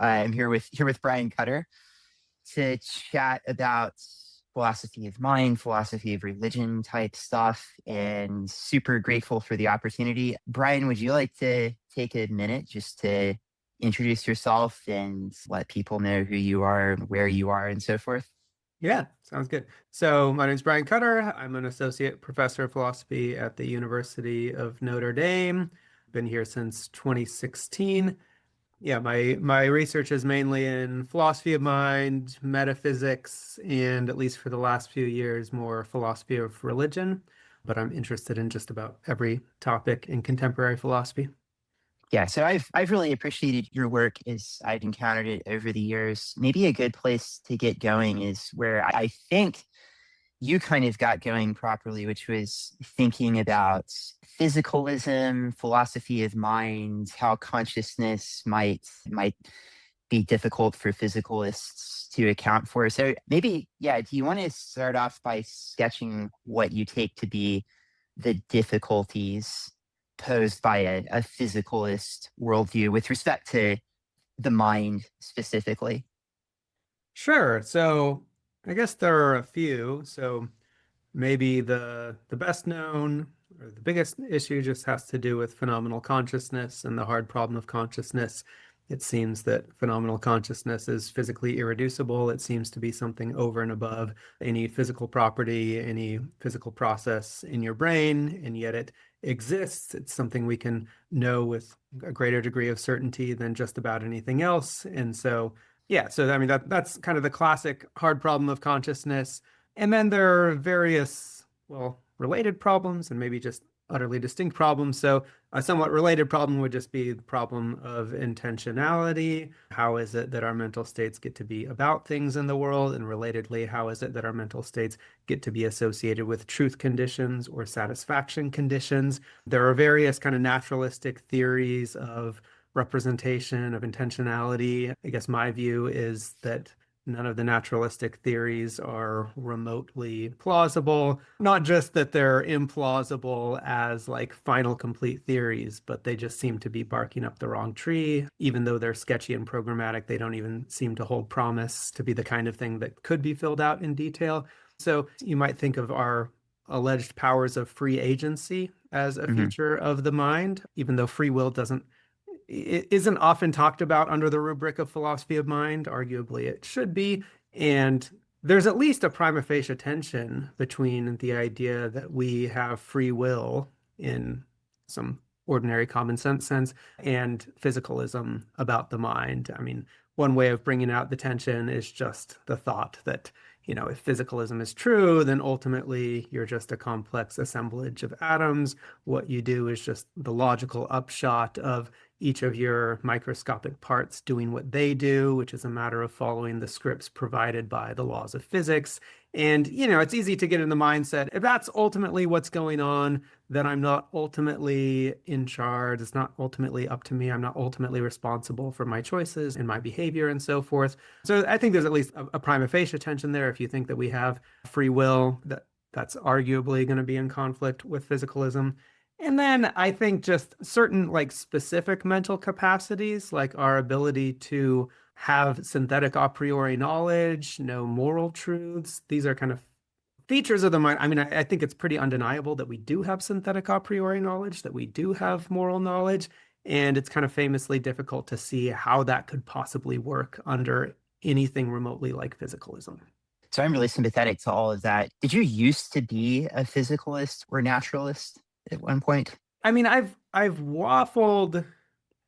I'm here with Brian Cutter to chat about philosophy of mind, philosophy of religion type stuff, and super grateful for the opportunity. Brian, would you like to take a minute just to introduce yourself and let people know who you are, where you are, and so forth? Yeah, sounds good. So my name is Brian Cutter. I'm an associate professor of philosophy at the University of Notre Dame. Been here since 2016. Yeah, my research is mainly in philosophy of mind, metaphysics, and at least for the last few years, more philosophy of religion. But I'm interested in just about every topic in contemporary philosophy. Yeah, so I've really appreciated your work as I've encountered it over the years. Maybe a good place to get going is where I think you kind of got going properly, which was thinking about physicalism, philosophy of mind, how consciousness might be difficult for physicalists to account for. So maybe, yeah, do you want to start off by sketching what you take to be the difficulties posed by a physicalist worldview with respect to the mind specifically? Sure. So I guess there are a few. So maybe the best known or the biggest issue just has to do with phenomenal consciousness and the hard problem of consciousness. It seems that phenomenal consciousness is physically irreducible. It seems to be something over and above any physical property, any physical process in your brain, and yet it exists. It's something we can know with a greater degree of certainty than just about anything else. And so, yeah, so I mean that's kind of the classic hard problem of consciousness. And then there are various, well, related problems and maybe just utterly distinct problems. So a somewhat related problem would just be the problem of intentionality. How is it that our mental states get to be about things in the world? And relatedly, how is it that our mental states get to be associated with truth conditions or satisfaction conditions? There are various kind of naturalistic theories of representation of intentionality. I guess my view is that none of the naturalistic theories are remotely plausible. Not just that they're implausible as like final complete theories, but they just seem to be barking up the wrong tree. Even though they're sketchy and programmatic, they don't even seem to hold promise to be the kind of thing that could be filled out in detail. So you might think of our alleged powers of free agency as a Hmm. feature of the mind, even though free will doesn't it isn't often talked about under the rubric of philosophy of mind. Arguably, it should be. And there's at least a prima facie tension between the idea that we have free will in some ordinary common sense and physicalism about the mind. I mean, one way of bringing out the tension is just the thought that, if physicalism is true, then ultimately you're just a complex assemblage of atoms. What you do is just the logical upshot of each of your microscopic parts doing what they do, which is a matter of following the scripts provided by the laws of physics. And, it's easy to get in the mindset, if that's ultimately what's going on, then I'm not ultimately in charge. It's not ultimately up to me. I'm not ultimately responsible for my choices and my behavior and so forth. So I think there's at least a prima facie tension there. If you think that we have free will, that's arguably going to be in conflict with physicalism. And then I think just certain like specific mental capacities, like our ability to have synthetic a priori knowledge, know moral truths. These are kind of features of the mind. I mean, I think it's pretty undeniable that we do have synthetic a priori knowledge, that we do have moral knowledge, and it's kind of famously difficult to see how that could possibly work under anything remotely like physicalism. So I'm really sympathetic to all of that. Did you used to be a physicalist or naturalist at one point? I mean, I've waffled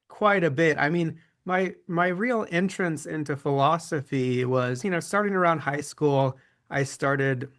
quite a bit. I mean, my real entrance into philosophy was, starting around high school. I started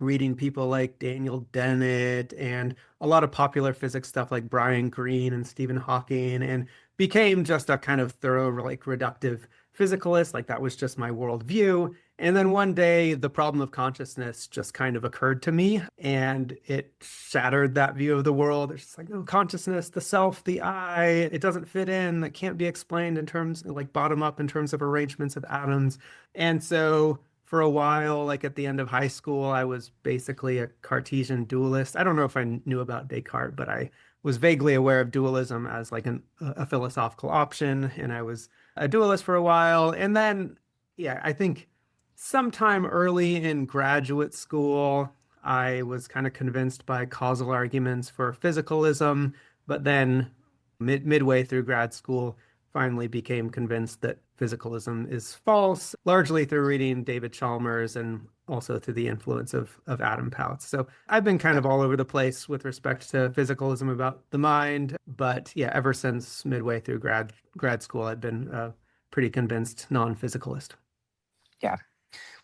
reading people like Daniel Dennett and a lot of popular physics stuff like Brian Greene and Stephen Hawking, and became just a kind of thorough, like reductive physicalist. Like that was just my worldview. And then one day, the problem of consciousness just kind of occurred to me, and it shattered that view of the world. It's just like, no, consciousness, the self, the I, it doesn't fit in. That can't be explained in terms like bottom up in terms of arrangements of atoms. And so for a while, like at the end of high school, I was basically a Cartesian dualist. I don't know if I knew about Descartes, but I was vaguely aware of dualism as like a philosophical option. And I was a dualist for a while. And then, yeah, I think sometime early in graduate school, I was kind of convinced by causal arguments for physicalism, but then midway through grad school, finally became convinced that physicalism is false, largely through reading David Chalmers and also through the influence of Adam Pouts. So I've been kind of all over the place with respect to physicalism about the mind, but yeah, ever since midway through grad school, I've been a pretty convinced non-physicalist. Yeah,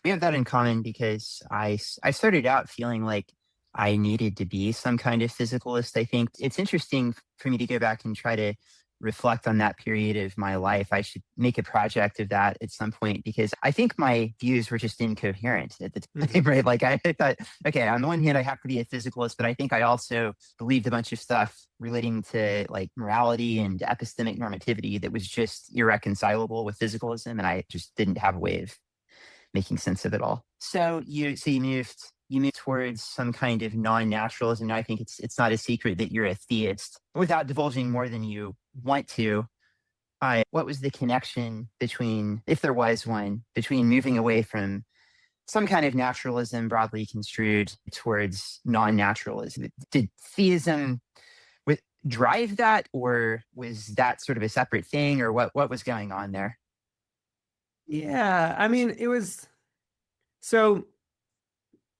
we have that in common because I started out feeling like I needed to be some kind of physicalist. I think it's interesting for me to go back and try to reflect on that period of my life. I should make a project of that at some point because I think my views were just incoherent at the time, right? Like I thought, okay, on the one hand, I have to be a physicalist, but I think I also believed a bunch of stuff relating to like morality and epistemic normativity that was just irreconcilable with physicalism. And I just didn't have a way of making sense of it all. So you moved towards some kind of non-naturalism. I think it's not a secret that you're a theist. Without divulging more than you want to, what was the connection between, if there was one, between moving away from some kind of naturalism broadly construed towards non-naturalism? Did theism drive that, or was that sort of a separate thing, or what was going on there? Yeah, I mean, it was so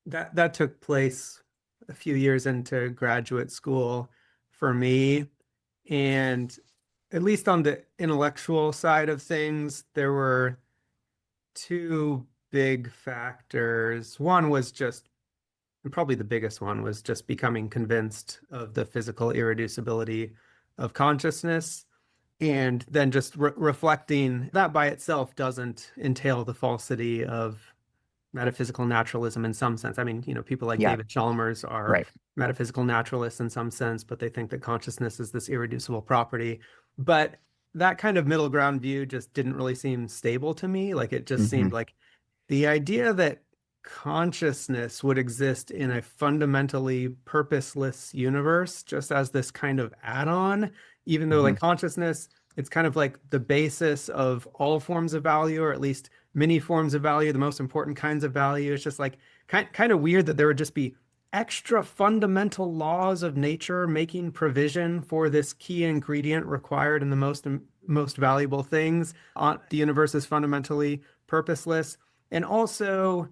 that took place a few years into graduate school for me. And at least on the intellectual side of things, there were two big factors. One was just, and probably the biggest one was just becoming convinced of the physical irreducibility of consciousness. And then just reflecting that by itself doesn't entail the falsity of metaphysical naturalism in some sense. I mean, people like Yeah, David Chalmers are right. metaphysical naturalists in some sense, but they think that consciousness is this irreducible property. But that kind of middle ground view just didn't really seem stable to me. Like it just Hmm. seemed like the idea that consciousness would exist in a fundamentally purposeless universe just as this kind of add-on, even though like Hmm. consciousness, it's kind of like the basis of all forms of value, or at least many forms of value, the most important kinds of value. It's just like kind of weird that there would just be extra fundamental laws of nature making provision for this key ingredient required in the most valuable things. The universe is fundamentally purposeless. And also,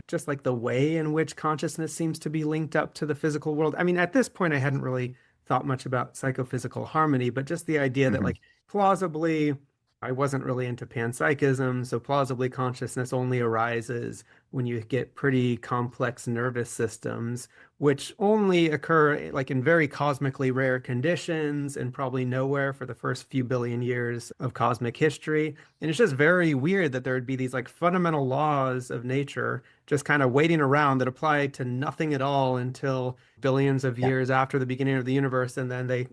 just like the way in which consciousness seems to be linked up to the physical world. I mean, at this point, I hadn't really thought much about psychophysical harmony, but just the idea that, Hmm. like, plausibly, I wasn't really into panpsychism, so plausibly consciousness only arises when you get pretty complex nervous systems, which only occur like in very cosmically rare conditions and probably nowhere for the first few billion years of cosmic history. And it's just very weird that there would be these like fundamental laws of nature just kind of waiting around that apply to nothing at all until billions of Yeah. years after the beginning of the universe, and then they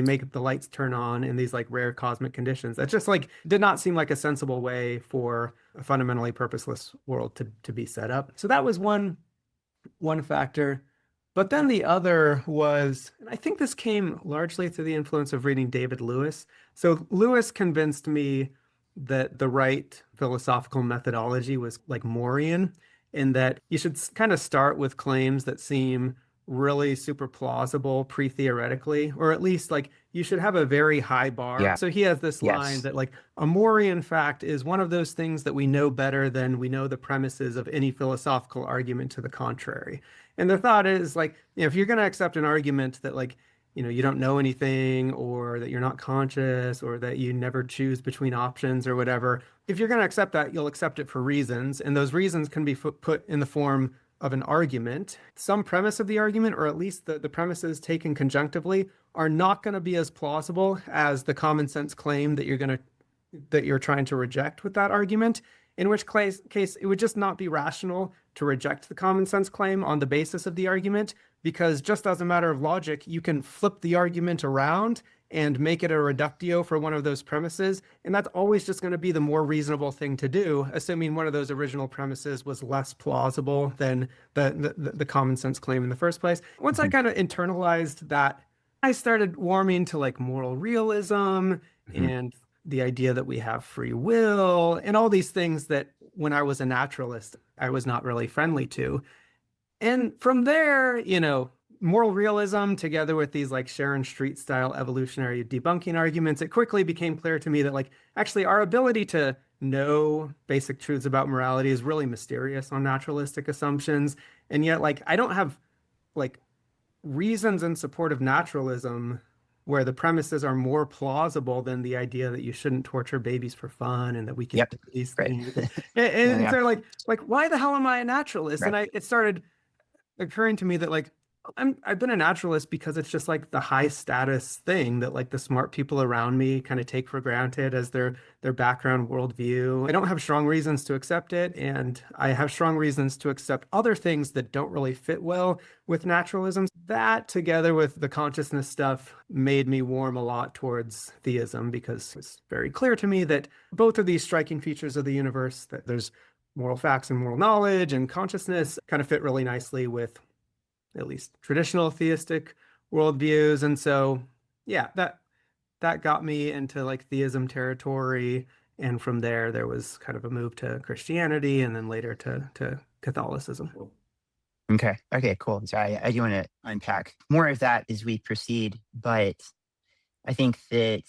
make the lights turn on in these like rare cosmic conditions. That just like did not seem like a sensible way for a fundamentally purposeless world to be set up. So that was one factor. But then the other was, and I think this came largely through the influence of reading David Lewis. So Lewis convinced me that the right philosophical methodology was like Morean, in that you should kind of start with claims that seem really super plausible pre-theoretically, or at least like you should have a very high bar. Yeah. So he has this line Yes. that like a Morean fact is one of those things that we know better than we know the premises of any philosophical argument to the contrary. And the thought is like, if you're going to accept an argument that like, you don't know anything, or that you're not conscious, or that you never choose between options or whatever, if you're going to accept that, you'll accept it for reasons. And those reasons can be put in the form of an argument. Some premise of the argument, or at least the premises taken conjunctively, are not going to be as plausible as the common sense claim that you're trying to reject with that argument. In which case it would just not be rational to reject the common sense claim on the basis of the argument, because just as a matter of logic, you can flip the argument around and make it a reductio for one of those premises. And that's always just going to be the more reasonable thing to do, assuming one of those original premises was less plausible than the common sense claim in the first place. Once I Hmm. kind of internalized that, I started warming to like moral realism Hmm. and the idea that we have free will, and all these things that when I was a naturalist, I was not really friendly to. And from there, moral realism together with these like Sharon Street style evolutionary debunking arguments, it quickly became clear to me that like actually our ability to know basic truths about morality is really mysterious on naturalistic assumptions. And yet like I don't have like reasons in support of naturalism where the premises are more plausible than the idea that you shouldn't torture babies for fun and that we can Yep. do these Right. things. Yeah. And Yeah. they're like, why the hell am I a naturalist? And Right. it started occurring to me that like I've been a naturalist because it's just like the high status thing that like the smart people around me kind of take for granted as their background worldview. I don't have strong reasons to accept it, and I have strong reasons to accept other things that don't really fit well with naturalism. That together with the consciousness stuff made me warm a lot towards theism because it's very clear to me that both of these striking features of the universe, that there's moral facts and moral knowledge and consciousness, kind of fit really nicely with at least traditional theistic worldviews. And so, yeah, that got me into like theism territory. And from there, there was kind of a move to Christianity and then later to Catholicism. Okay. Okay. Cool. So I do want to unpack more of that as we proceed, but I think that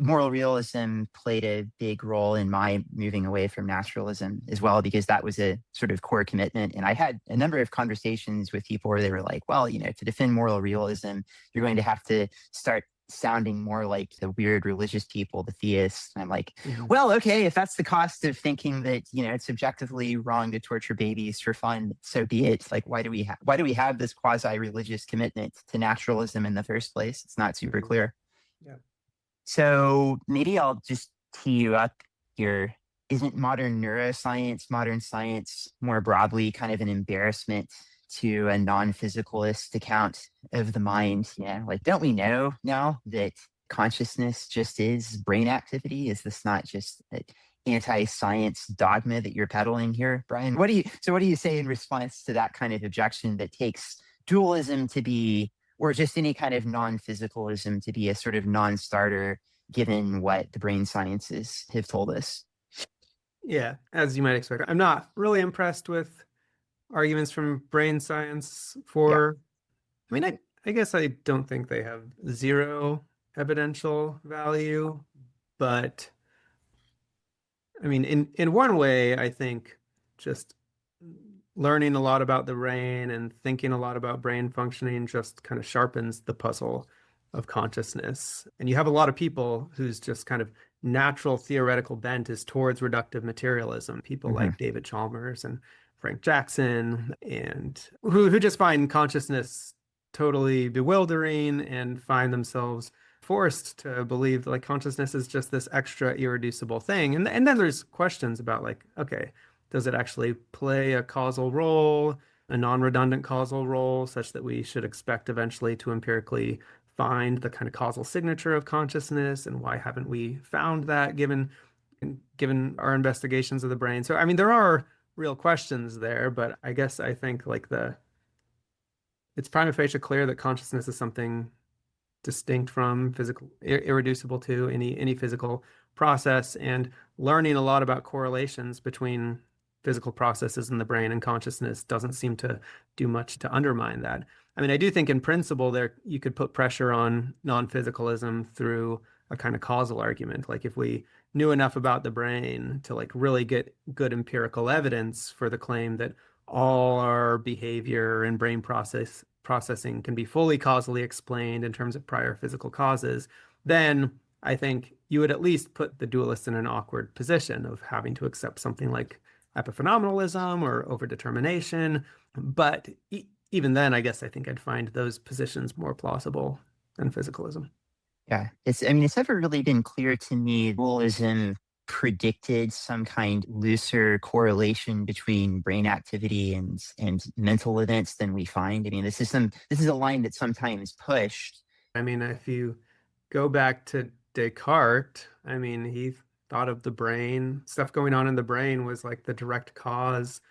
moral realism played a big role in my moving away from naturalism as well, because that was a sort of core commitment. And I had a number of conversations with people where they were like, well, to defend moral realism, you're going to have to start sounding more like the weird religious people, the theists. And I'm like, Mhm. well, okay, if that's the cost of thinking that, it's objectively wrong to torture babies for fun, so be it. Like, why do we have this quasi-religious commitment to naturalism in the first place? It's not super Mhm. clear. Yeah. So maybe I'll just tee you up here. Isn't modern neuroscience, modern science more broadly kind of an embarrassment to a non-physicalist account of the mind? Yeah, like don't we know now that consciousness just is brain activity? Is this not just an anti-science dogma that you're peddling here, Brian? What do you say in response to that kind of objection that takes dualism to be, or just any kind of non-physicalism to be, a sort of non-starter given what the brain sciences have told us? Yeah, as you might expect. I'm not really impressed with arguments from brain science Yeah. for, I mean, I guess I don't think they have zero evidential value, but I mean, in one way, I think just learning a lot about the brain and thinking a lot about brain functioning just kind of sharpens the puzzle of consciousness. And you have a lot of people whose just kind of natural theoretical bent is towards reductive materialism. People Hmm. like David Chalmers and Frank Jackson, and who just find consciousness totally bewildering and find themselves forced to believe like consciousness is just this extra irreducible thing. And then there's questions about like, okay, does it actually play a causal role, a non-redundant causal role, such that we should expect eventually to empirically find the kind of causal signature of consciousness? And why haven't we found that given our investigations of the brain? So I mean, there are real questions there, but I guess I think like it's prima facie clear that consciousness is something distinct from physical, irreducible to any physical process, and learning a lot about correlations between physical processes in the brain and consciousness doesn't seem to do much to undermine that. I mean, I do think in principle there you could put pressure on non-physicalism through a kind of causal argument. Like if we knew enough about the brain to like really get good empirical evidence for the claim that all our behavior and brain processing can be fully causally explained in terms of prior physical causes, then I think you would at least put the dualist in an awkward position of having to accept something like epiphenomenalism or overdetermination. But even then, I guess I think I'd find those positions more plausible than physicalism. Yeah. It's never really been clear to me dualism predicted some kind looser correlation between brain activity and mental events than we find. This is a line that's sometimes pushed. I mean, if you go back to Descartes, I mean, he thought of the brain, stuff going on in the brain was like the direct cause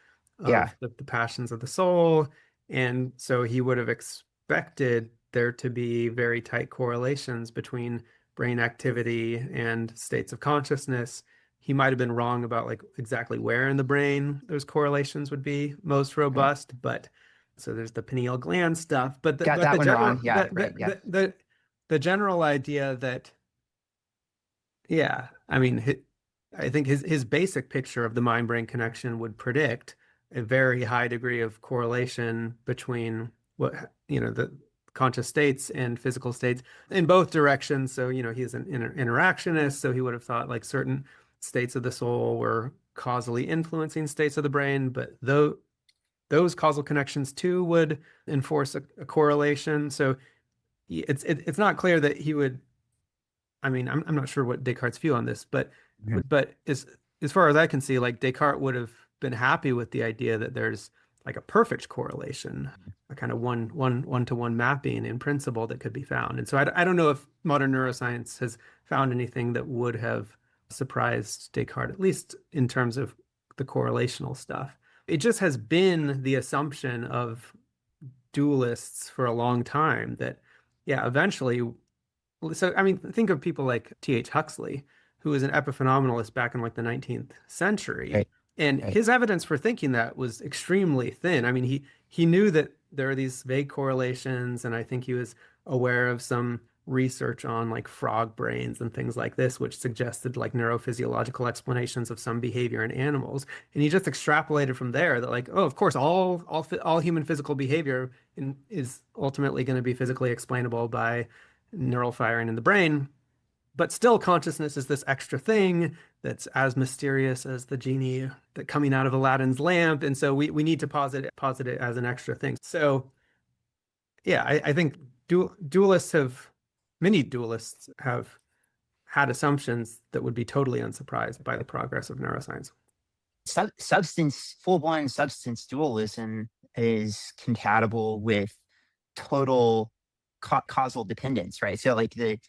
Yeah. of the passions of the soul. And so he would have expected there to be very tight correlations between brain activity and states of consciousness. He might have been wrong about like exactly where in the brain those correlations would be most Right. robust, but so there's the pineal gland stuff, but Got that one wrong. Yeah, right. Yeah. the general idea that yeah, I mean, I think his basic picture of the mind-brain connection would predict a very high degree of correlation between what, the conscious states and physical states in both directions. So, he's an interactionist, so he would have thought like certain states of the soul were causally influencing states of the brain, but those causal connections too would enforce a correlation. So it's not clear that he would. I mean, I'm not sure what Descartes' view on this, but Mhm. as far as I can see, like Descartes would have been happy with the idea that there's like a perfect correlation, a kind of one-to-one mapping in principle that could be found. And so I don't know if modern neuroscience has found anything that would have surprised Descartes, at least in terms of the correlational stuff. It just has been the assumption of dualists for a long time that, yeah, eventually so, I mean, think of people like T.H. Huxley, who was an epiphenomenalist back in like the 19th century. Right. And Right. his evidence for thinking that was extremely thin. I mean, he knew that there are these vague correlations, and I think he was aware of some research on like frog brains and things like this, which suggested like neurophysiological explanations of some behavior in animals. And he just extrapolated from there that like, oh, of course, all human physical behavior is ultimately going to be physically explainable by neural firing in the brain. But still, consciousness is this extra thing that's as mysterious as the genie that coming out of Aladdin's lamp. And so we need to posit it as an extra thing. So yeah, I think many dualists have had assumptions that would be totally unsurprised by the progress of neuroscience. Full-blown substance dualism is compatible with total causal dependence, right? So like the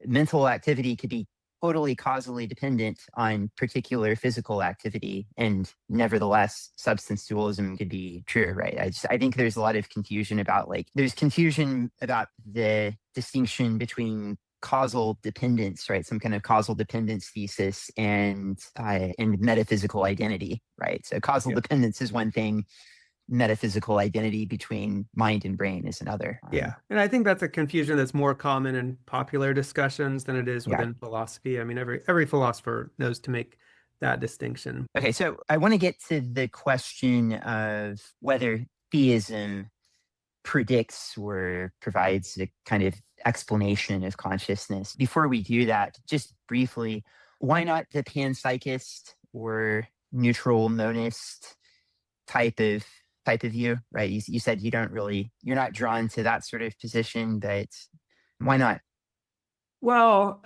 mental activity could be totally causally dependent on particular physical activity, and nevertheless substance dualism could be true, right? I think there's a lot of confusion about there's confusion about the distinction between causal dependence, right? Some kind of causal dependence thesis and metaphysical identity, right? So causal Yeah. dependence is one thing, metaphysical identity between mind and brain is another. Yeah. And I think that's a confusion that's more common in popular discussions than it is Yeah. within philosophy. I mean, every philosopher knows to make that distinction. Okay, so I want to get to the question of whether theism predicts or provides a kind of explanation of consciousness. Before we do that, just briefly, why not the panpsychist or neutral monist type of view, right? You said you're not drawn to that sort of position, but why not? Well,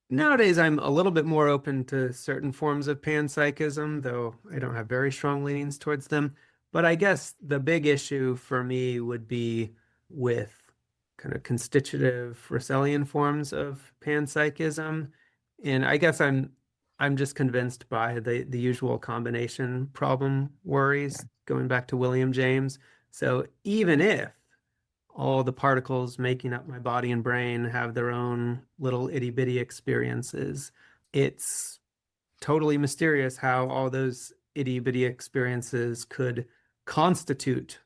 nowadays I'm a little bit more open to certain forms of panpsychism, though I don't have very strong leanings towards them. But I guess the big issue for me would be with kind of constitutive Russellian forms of panpsychism. And I guess I'm just convinced by the usual combination problem worries going back to William James. So even if all the particles making up my body and brain have their own little itty bitty experiences, it's totally mysterious how all those itty bitty experiences could constitute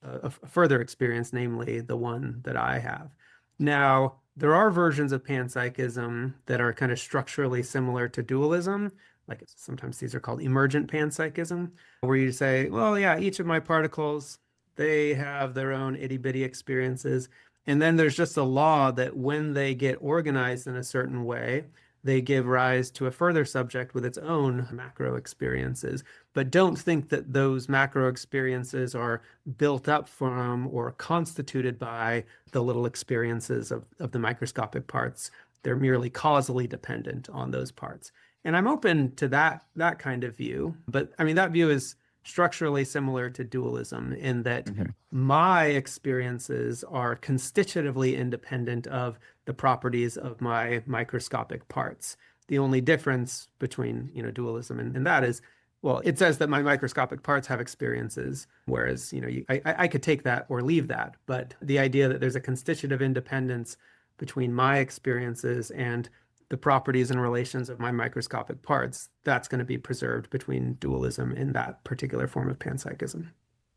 a further experience, namely the one that I have. Now, there are versions of panpsychism that are kind of structurally similar to dualism. Like sometimes these are called emergent panpsychism, where you say, well, yeah, each of my particles, they have their own itty bitty experiences. And then there's just a law that when they get organized in a certain way, they give rise to a further subject with its own macro experiences. But don't think that those macro experiences are built up from or constituted by the little experiences of the microscopic parts. They're merely causally dependent on those parts. And I'm open to that kind of view. But I mean, that view is structurally similar to dualism in that Mhm. my experiences are constitutively independent of the properties of my microscopic parts. The only difference between, dualism and that is Well, it says that my microscopic parts have experiences, whereas, I could take that or leave that. But the idea that there's a constitutive independence between my experiences and the properties and relations of my microscopic parts, that's going to be preserved between dualism and that particular form of panpsychism.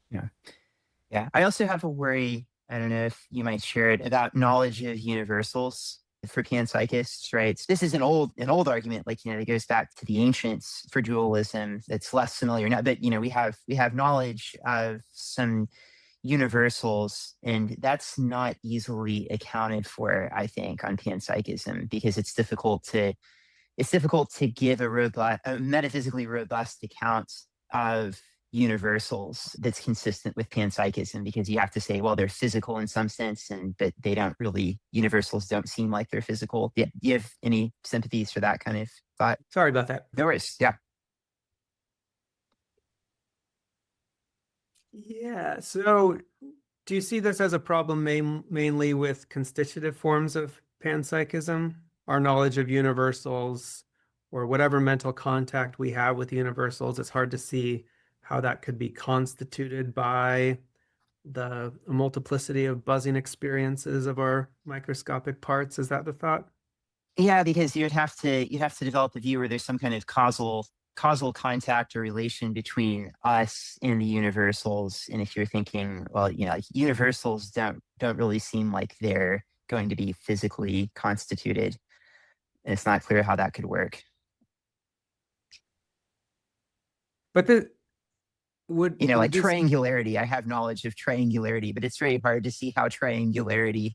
Yeah. Yeah. I also have a worry, I don't know if you might share it, about knowledge of universals for panpsychists, right? So this is an old argument, like, that goes back to the ancients for dualism that's less familiar now. But we have knowledge of some universals, and that's not easily accounted for, I think, on panpsychism, because it's difficult to give a metaphysically robust account of universals that's consistent with panpsychism, because you have to say, well, they're physical in some sense, but they don't really, universals don't seem like they're physical. Do you have any sympathies for that kind of thought? Sorry about that. No worries. Yeah. Yeah. So do you see this as a problem mainly with constitutive forms of panpsychism? Our knowledge of universals, or whatever mental contact we have with universals, it's hard to see how that could be constituted by the multiplicity of buzzing experiences of our microscopic parts. Is that the thought? Yeah, because you'd have to develop a view where there's some kind of causal contact or relation between us and the universals. And if you're thinking, well, like, universals don't really seem like they're going to be physically constituted, and it's not clear how that could work. But the would Like these triangularity. I have knowledge of triangularity, but it's very hard to see how triangularity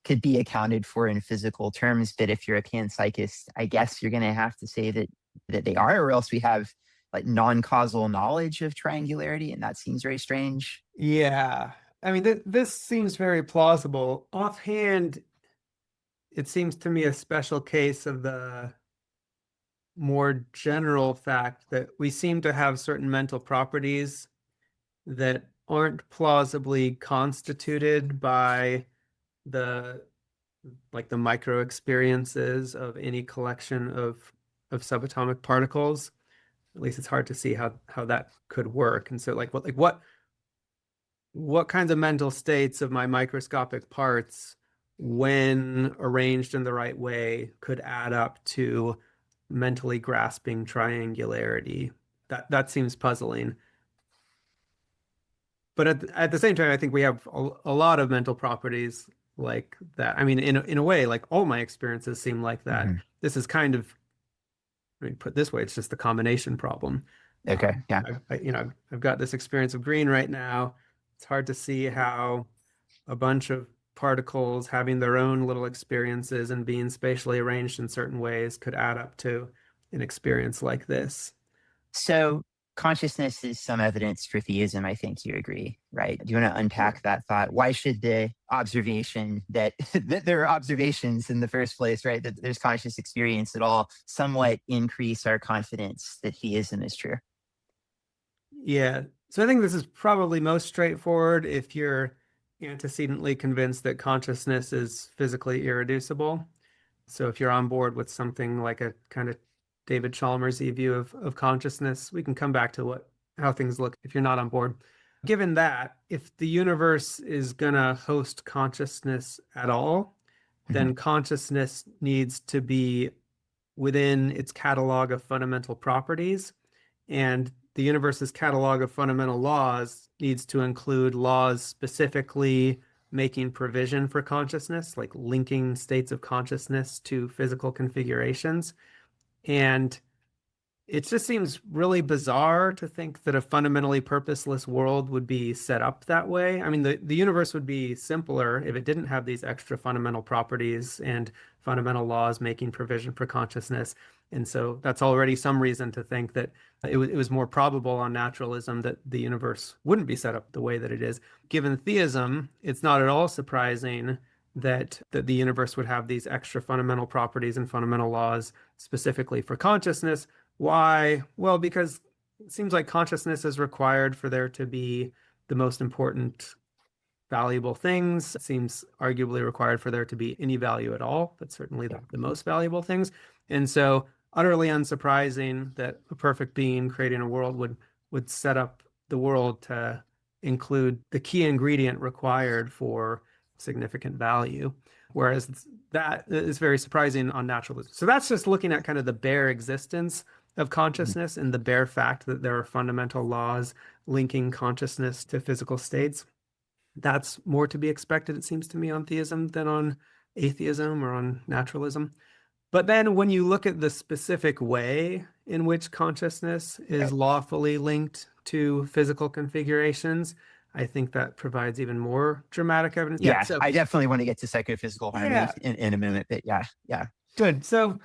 could be accounted for in physical terms. But if you're a panpsychist, I guess you're going to have to say that they are, or else we have like non-causal knowledge of triangularity, and that seems very strange. Yeah. I mean, this seems very plausible. Offhand, it seems to me a special case of the more general fact that we seem to have certain mental properties that aren't plausibly constituted by the the micro experiences of any collection of subatomic particles. At least it's hard to see how that could work. And so what kinds of mental states of my microscopic parts, when arranged in the right way, could add up to mentally grasping triangularity? That seems puzzling. But at the same time, I think we have a lot of mental properties like that. I mean, in a way, like all my experiences seem like that. Mhm. This is kind of, I mean, put this way, it's just the combination problem. Okay. Yeah. I've got this experience of green right now. It's hard to see how a bunch of particles having their own little experiences and being spatially arranged in certain ways could add up to an experience like this. So consciousness is some evidence for theism. I think you agree, right? Do you want to unpack that thought? Why should the observation that, that there are observations in the first place, right, that there's conscious experience at all, somewhat increase our confidence that theism is true? Yeah. So I think this is probably most straightforward if you're antecedently convinced that consciousness is physically irreducible. So if you're on board with something like a kind of David Chalmers-y view of consciousness, we can come back to how things look if you're not on board. Given that, if the universe is gonna host consciousness at all, then consciousness needs to be within its catalog of fundamental properties. And the universe's catalog of fundamental laws needs to include laws specifically making provision for consciousness, like linking states of consciousness to physical configurations. And it just seems really bizarre to think that a fundamentally purposeless world would be set up that way. I mean, the universe would be simpler if it didn't have these extra fundamental properties and fundamental laws making provision for consciousness. And so that's already some reason to think that it was more probable on naturalism that the universe wouldn't be set up the way that it is. Given theism, it's not at all surprising that the universe would have these extra fundamental properties and fundamental laws specifically for consciousness. Why? Well, because it seems like consciousness is required for there to be the most important valuable things. It seems arguably required for there to be any value at all, but certainly the most valuable things. And so utterly unsurprising that a perfect being creating a world would set up the world to include the key ingredient required for significant value. Whereas that is very surprising on naturalism. So that's just looking at kind of the bare existence of Mhm. consciousness and the bare fact that there are fundamental laws linking consciousness to physical states. That's more to be expected, it seems to me, on theism than on atheism or on naturalism. But then when you look at the specific way in which consciousness is Right. lawfully linked to physical configurations, I think that provides even more dramatic evidence. Yeah, Yeah, so I definitely want to get to psychophysical harmony yeah, in a moment, but yeah, yeah. good. So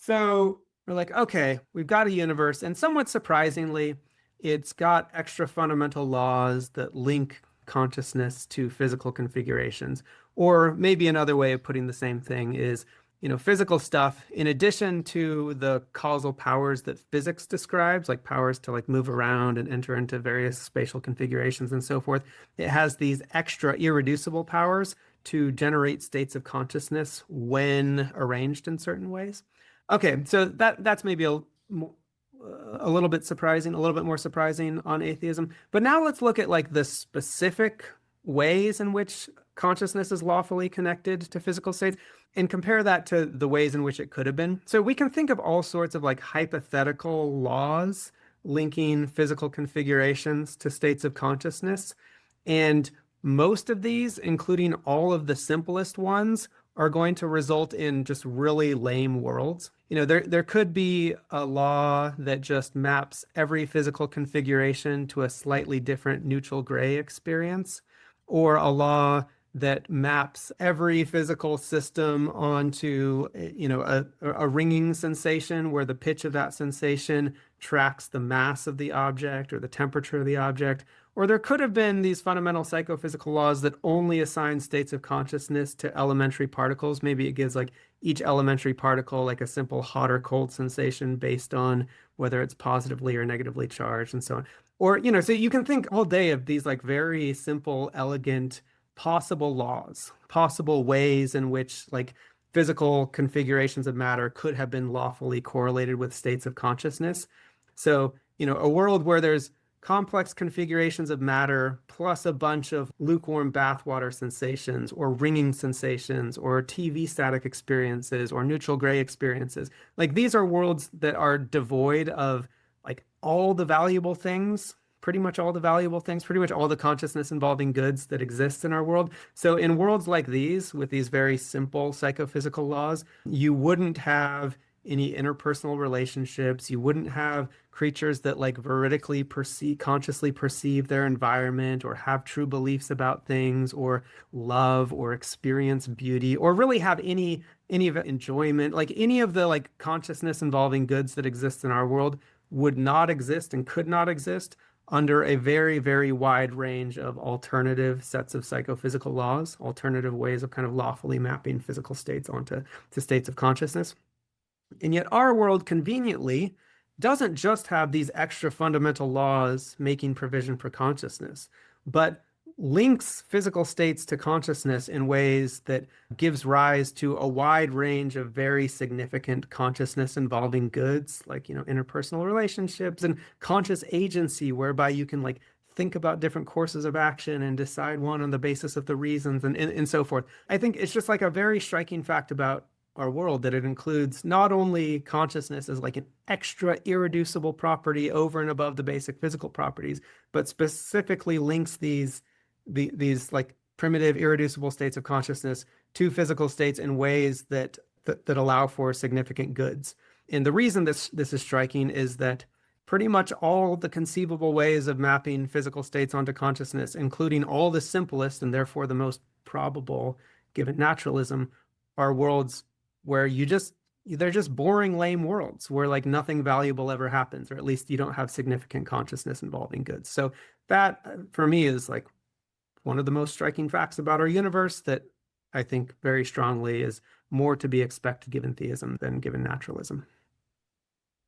we're like, okay, we've got a universe, and somewhat surprisingly, it's got extra fundamental laws that link consciousness to physical configurations. Or maybe another way of putting the same thing is, physical stuff, in addition to the causal powers that physics describes, like powers to like move around and enter into various spatial configurations and so forth, it has these extra irreducible powers to generate states of consciousness when arranged in certain ways. Okay, so that's maybe a little bit surprising, a little bit more surprising on atheism. But now let's look at like the specific ways in which consciousness is lawfully connected to physical states and compare that to the ways in which it could have been. So we can think of all sorts of like hypothetical laws linking physical configurations to states of consciousness. And most of these, including all of the simplest ones, are going to result in just really lame worlds. There could be a law that just maps every physical configuration to a slightly different neutral gray experience, or a law that maps every physical system onto, a ringing sensation where the pitch of that sensation tracks the mass of the object or the temperature of the object. Or there could have been these fundamental psychophysical laws that only assign states of consciousness to elementary particles. Maybe it gives like each elementary particle like a simple hot or cold sensation based on whether it's positively or negatively charged and so on. Or, so you can think all day of these like very simple, elegant, possible laws, possible ways in which like physical configurations of matter could have been lawfully correlated with states of consciousness. So, a world where there's complex configurations of matter plus a bunch of lukewarm bathwater sensations or ringing sensations or TV static experiences or neutral gray experiences. Like these are worlds that are devoid of like all the valuable things, pretty much all the valuable things, pretty much all the consciousness involving goods that exist in our world. So in worlds like these, with these very simple psychophysical laws, you wouldn't have any interpersonal relationships. You wouldn't have creatures that like veridically consciously perceive their environment or have true beliefs about things or love or experience beauty or really have any of enjoyment. Like any of the like consciousness involving goods that exist in our world would not exist and could not exist under a very, very wide range of alternative sets of psychophysical laws, alternative ways of kind of lawfully mapping physical states onto states of consciousness. And yet, our world conveniently doesn't just have these extra fundamental laws making provision for consciousness, but links physical states to consciousness in ways that gives rise to a wide range of very significant consciousness involving goods, like, interpersonal relationships and conscious agency, whereby you can like think about different courses of action and decide one on the basis of the reasons and so forth. I think it's just like a very striking fact about our world that it includes not only consciousness as like an extra irreducible property over and above the basic physical properties, but specifically links these like primitive irreducible states of consciousness to physical states in ways that allow for significant goods. And the reason this is striking is that pretty much all the conceivable ways of mapping physical states onto consciousness, including all the simplest and therefore the most probable, given naturalism, are worlds where they're just boring, lame worlds where like nothing valuable ever happens, or at least you don't have significant consciousness involving goods. So that for me is like one of the most striking facts about our universe that I think very strongly is more to be expected given theism than given naturalism.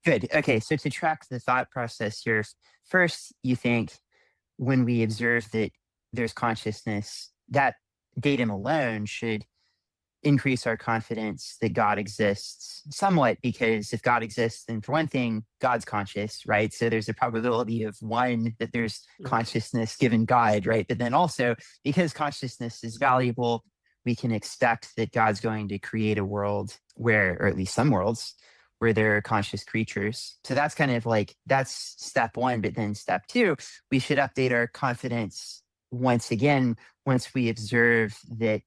Good. Okay, so to track the thought process here, first, you think when we observe that there's consciousness, that datum alone should increase our confidence that God exists somewhat, because if God exists, then for one thing, God's conscious, right? So there's a probability of one, that there's consciousness given God, right? But then also, because consciousness is valuable, we can expect that God's going to create a world where, or at least some worlds, where there are conscious creatures. So that's kind of like, that's step one. But then step two, we should update our confidence once again, once we observe that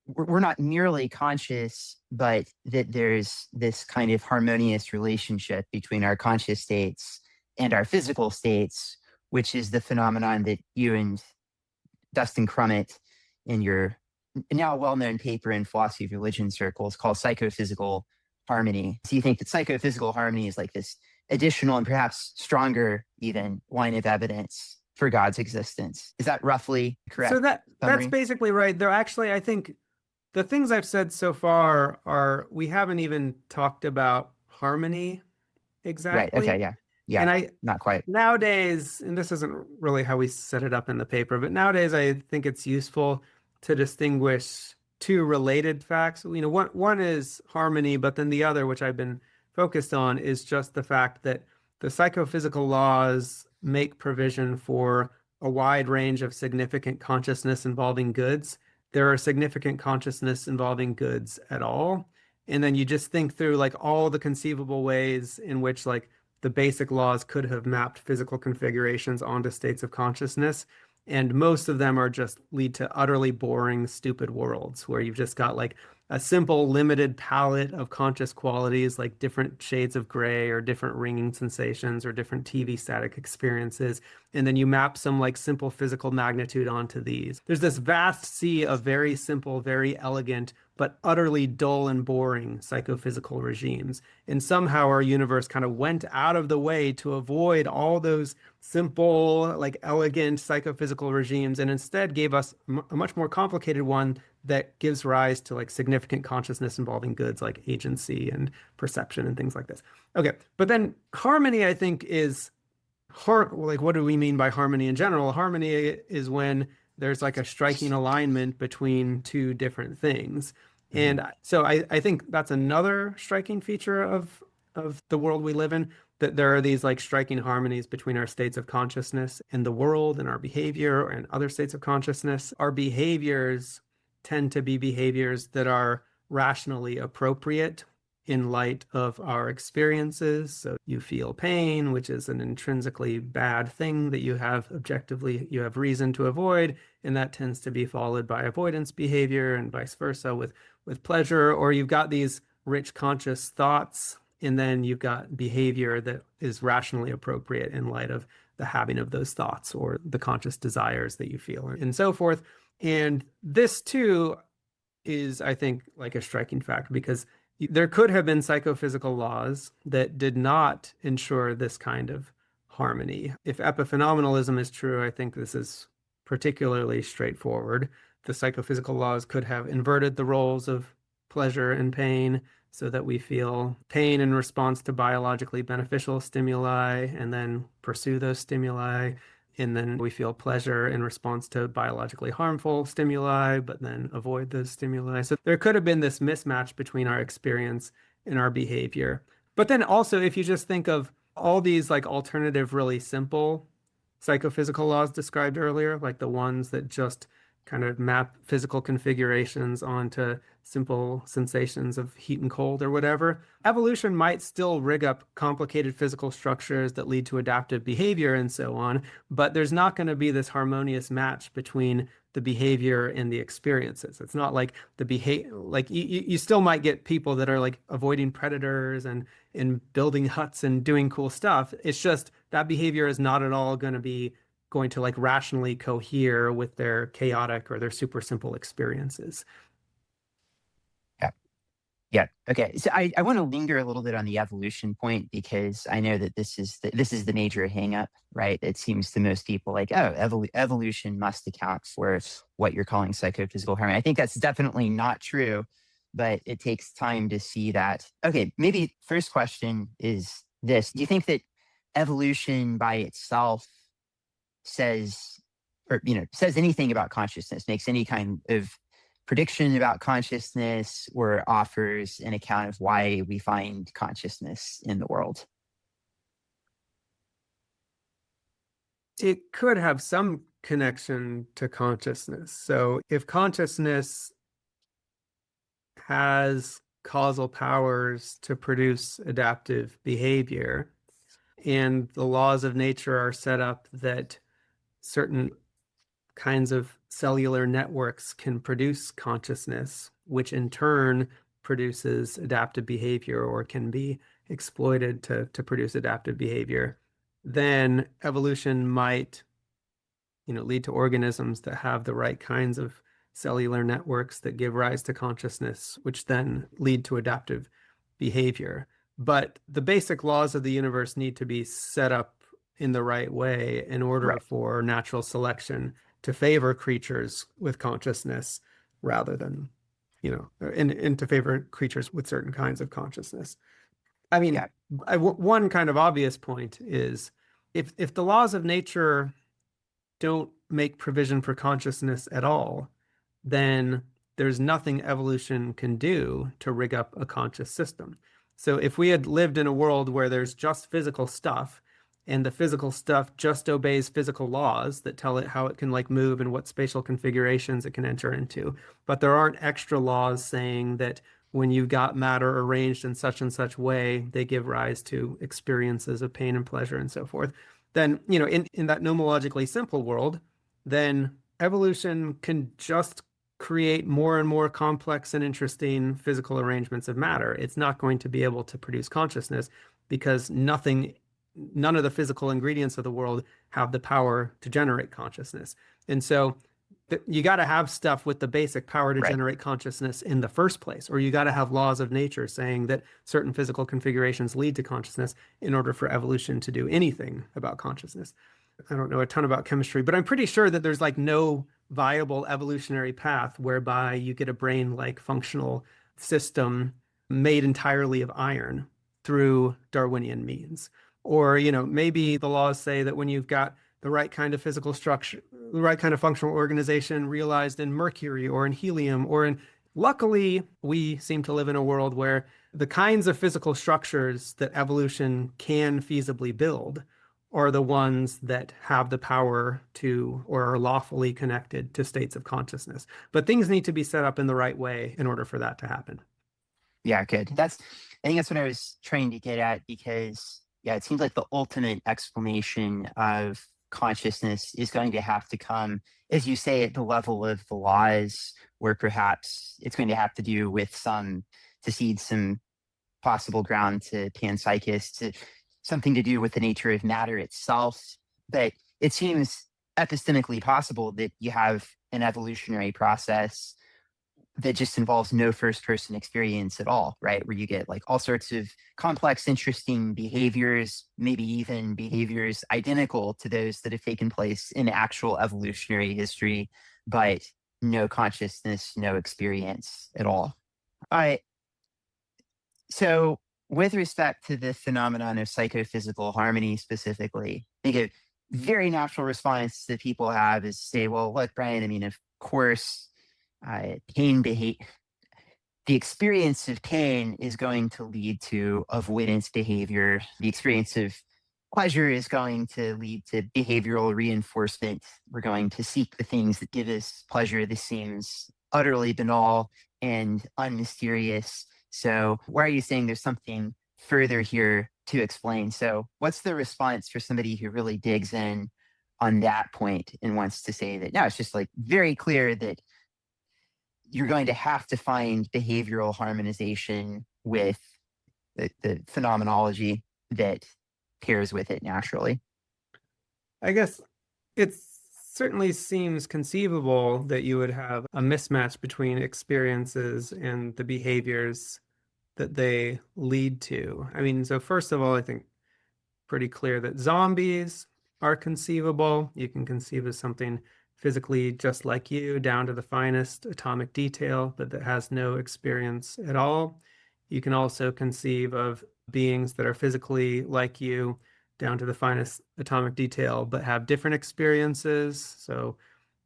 we're not merely conscious, but that there's this kind of harmonious relationship between our conscious states and our physical states, which is the phenomenon that you and Dustin Crummett, in your now well-known paper in philosophy of religion circles, called psychophysical harmony. So you think that psychophysical harmony is like this additional and perhaps stronger even line of evidence for God's existence. Is that roughly correct? So that's basically right. There actually, I think the things I've said so far are, we haven't even talked about harmony exactly. Right. Okay. Yeah. Yeah. And not quite. Nowadays, and this isn't really how we set it up in the paper, but nowadays I think it's useful to distinguish two related facts. One is harmony, but then the other, which I've been focused on, is just the fact that the psychophysical laws make provision for a wide range of significant consciousness involving goods. There are significant consciousness involving goods at all. And then you just think through like all the conceivable ways in which like the basic laws could have mapped physical configurations onto states of consciousness. And most of them are just lead to utterly boring, stupid worlds where you've just got like a simple, limited palette of conscious qualities, like different shades of gray or different ringing sensations or different TV static experiences. And then you map some like simple physical magnitude onto these. There's this vast sea of very simple, very elegant, but utterly dull and boring psychophysical regimes. And somehow our universe kind of went out of the way to avoid all those simple, like elegant psychophysical regimes, and instead gave us a much more complicated one that gives rise to like significant consciousness involving goods like agency and perception and things like this. Okay, but then harmony, I think, is like, what do we mean by harmony in general? Harmony is when there's like a striking alignment between two different things. And so I think that's another striking feature of the world we live in, that there are these like striking harmonies between our states of consciousness and the world and our behavior and other states of consciousness. Our behaviors tend to be behaviors that are rationally appropriate in light of our experiences. So you feel pain, which is an intrinsically bad thing that you have reason to avoid, and that tends to be followed by avoidance behavior, and vice versa with pleasure. Or you've got these rich conscious thoughts, and then you've got behavior that is rationally appropriate in light of the having of those thoughts or the conscious desires that you feel, and so forth. And this too is, I think, like a striking fact, because there could have been psychophysical laws that did not ensure this kind of harmony. If epiphenomenalism is true, I think this is particularly straightforward. The psychophysical laws could have inverted the roles of pleasure and pain so that we feel pain in response to biologically beneficial stimuli and then pursue those stimuli. And then we feel pleasure in response to biologically harmful stimuli, but then avoid those stimuli. So there could have been this mismatch between our experience and our behavior. But then also, if you just think of all these like alternative, really simple psychophysical laws described earlier, like the ones that just kind of map physical configurations onto simple sensations of heat and cold or whatever, evolution might still rig up complicated physical structures that lead to adaptive behavior and so on, but there's not going to be this harmonious match between the behavior and the experiences. It's not like the behavior, like you still might get people that are like avoiding predators and building huts and doing cool stuff. It's just that behavior is not at all going to like rationally cohere with their chaotic or their super simple experiences. Yeah. Yeah. Okay. So I want to linger a little bit on the evolution point, because I know that this is the major hang up, right? It seems to most people like, oh, evolution must account for what you're calling psychophysical harmony. I think that's definitely not true, but it takes time to see that. Okay. Maybe first question is this. Do you think that evolution by itself says anything about consciousness, makes any kind of prediction about consciousness or offers an account of why we find consciousness in the world? It could have some connection to consciousness. So if consciousness has causal powers to produce adaptive behavior, and the laws of nature are set up that certain kinds of cellular networks can produce consciousness, which in turn produces adaptive behavior or can be exploited to produce adaptive behavior, then evolution might, lead to organisms that have the right kinds of cellular networks that give rise to consciousness, which then lead to adaptive behavior. But the basic laws of the universe need to be set up in the right way in order Right. for natural selection to favor creatures with consciousness rather than, and to favor creatures with certain kinds of consciousness. I mean, Yeah. one kind of obvious point is if the laws of nature don't make provision for consciousness at all, then there's nothing evolution can do to rig up a conscious system. So if we had lived in a world where there's just physical stuff and the physical stuff just obeys physical laws that tell it how it can like move and what spatial configurations it can enter into, but there aren't extra laws saying that when you've got matter arranged in such and such way, they give rise to experiences of pain and pleasure and so forth, then, in that nomologically simple world, then evolution can just create more and more complex and interesting physical arrangements of matter. It's not going to be able to produce consciousness because none of the physical ingredients of the world have the power to generate consciousness. And so you got to have stuff with the basic power to Right. generate consciousness in the first place, or you got to have laws of nature saying that certain physical configurations lead to consciousness in order for evolution to do anything about consciousness. I don't know a ton about chemistry, but I'm pretty sure that there's like no viable evolutionary path whereby you get a brain-like functional system made entirely of iron through Darwinian means. Or, maybe the laws say that when you've got the right kind of physical structure, the right kind of functional organization realized in mercury or in helium or in, luckily, we seem to live in a world where the kinds of physical structures that evolution can feasibly build are the ones that have the power to or are lawfully connected to states of consciousness. But things need to be set up in the right way in order for that to happen. Yeah, good. I think that's what I was trying to get at because, yeah, it seems like the ultimate explanation of consciousness is going to have to come, as you say, at the level of the laws, where perhaps it's going to have to do with to cede some possible ground to panpsychists, to something to do with the nature of matter itself. But it seems epistemically possible that you have an evolutionary process that just involves no first person experience at all, right? Where you get like all sorts of complex, interesting behaviors, maybe even behaviors identical to those that have taken place in actual evolutionary history, but no consciousness, no experience at all. All right. So, with respect to the phenomenon of psychophysical harmony specifically, I think a very natural response that people have is say, well, look, Brian, I mean, of course, pain behavior, the experience of pain is going to lead to avoidance behavior. The experience of pleasure is going to lead to behavioral reinforcement. We're going to seek the things that give us pleasure. This seems utterly banal and unmysterious. So, why are you saying there's something further here to explain? So, what's the response for somebody who really digs in on that point and wants to say that no, it's just like very clear that you're going to have to find behavioral harmonization with the phenomenology that pairs with it naturally? I guess it certainly seems conceivable that you would have a mismatch between experiences and the behaviors that they lead to. I mean, so first of all, I think pretty clear that zombies are conceivable. You can conceive of something physically just like you, down to the finest atomic detail, but that has no experience at all. You can also conceive of beings that are physically like you, down to the finest atomic detail, but have different experiences. So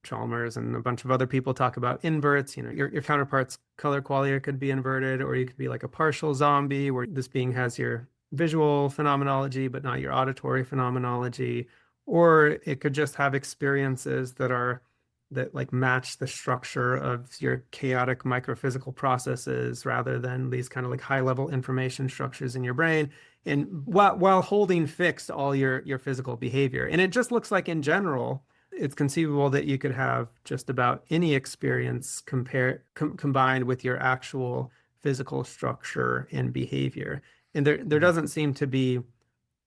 Chalmers and a bunch of other people talk about inverts. Your counterpart's color qualia could be inverted, or you could be like a partial zombie, where this being has your visual phenomenology, but not your auditory phenomenology. Or it could just have experiences that like match the structure of your chaotic microphysical processes rather than these kind of like high level information structures in your brain, and while holding fixed all your physical behavior. And it just looks like in general, it's conceivable that you could have just about any experience combined with your actual physical structure and behavior. And there doesn't seem to be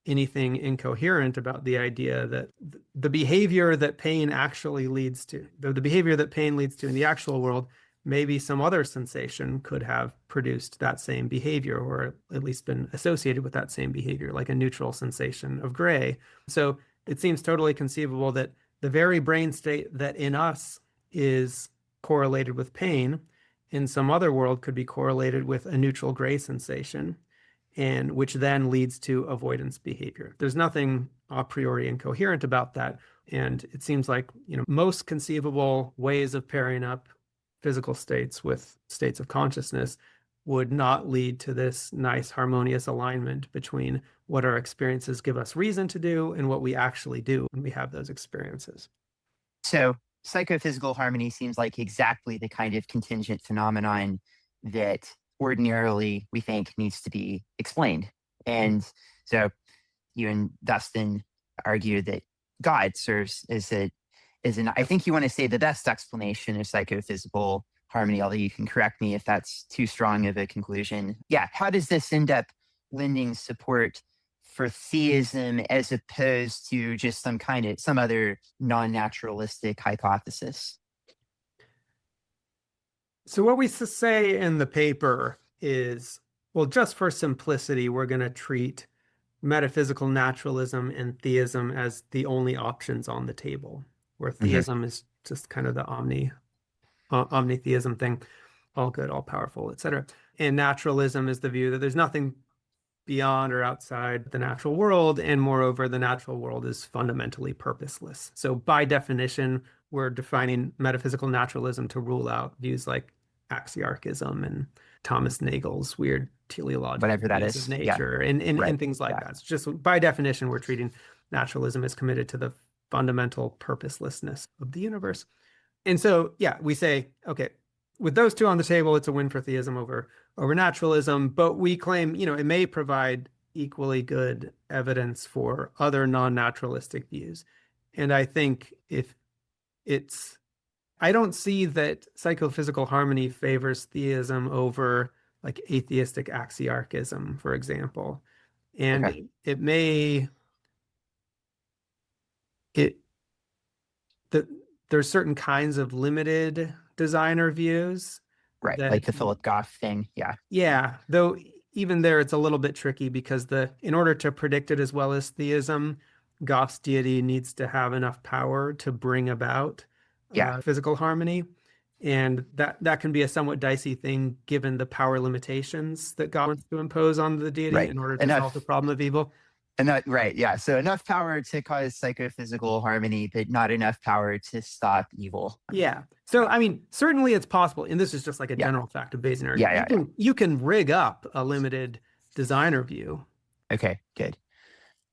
anything incoherent about the idea that the behavior that pain actually leads to, the behavior that pain leads to in the actual world, maybe some other sensation could have produced that same behavior, or at least been associated with that same behavior, like a neutral sensation of gray. So it seems totally conceivable that the very brain state that in us is correlated with pain, in some other world could be correlated with a neutral gray sensation, and which then leads to avoidance behavior. There's nothing a priori incoherent about that. And it seems like, most conceivable ways of pairing up physical states with states of consciousness would not lead to this nice harmonious alignment between what our experiences give us reason to do and what we actually do when we have those experiences. So psychophysical harmony seems like exactly the kind of contingent phenomenon that ordinarily we think needs to be explained. And so you and Dustin argue that God serves as I think you want to say the best explanation of psychophysical harmony, although you can correct me if that's too strong of a conclusion. Yeah, how does this end up lending support for theism as opposed to just some other non-naturalistic hypothesis? So what we say in the paper is, well, just for simplicity, we're going to treat metaphysical naturalism and theism as the only options on the table, where theism is just kind of the omnitheism thing, all good, all powerful, etc. And naturalism is the view that there's nothing beyond or outside the natural world, and moreover, the natural world is fundamentally purposeless. So by definition, we're defining metaphysical naturalism to rule out views like axiarchism and Thomas Nagel's weird teleological Whatever that views is. of nature, Yeah. and things like that. It's just by definition, we're treating naturalism as committed to the fundamental purposelessness of the universe. And so, yeah, we say, okay, with those two on the table, it's a win for theism over naturalism, but we claim, it may provide equally good evidence for other non-naturalistic views. And I think I don't see that psychophysical harmony favors theism over like atheistic axiarchism, for example. And Okay. there's certain kinds of limited designer views Right. that, Like the Philip Goff thing. Yeah. yeah, though even there it's a little bit tricky because in order to predict it as well as theism, Goff's deity needs to have enough power to bring about Yeah. physical harmony. And that can be a somewhat dicey thing given the power limitations that God wants to impose on the deity Right. in order to solve the problem of evil. Right. Yeah. So enough power to cause psychophysical harmony, but not enough power to stop evil. Yeah. So, I mean, certainly it's possible, and this is just like a general fact of Bayesian argument. Yeah. You can rig up a limited designer view. Okay, good.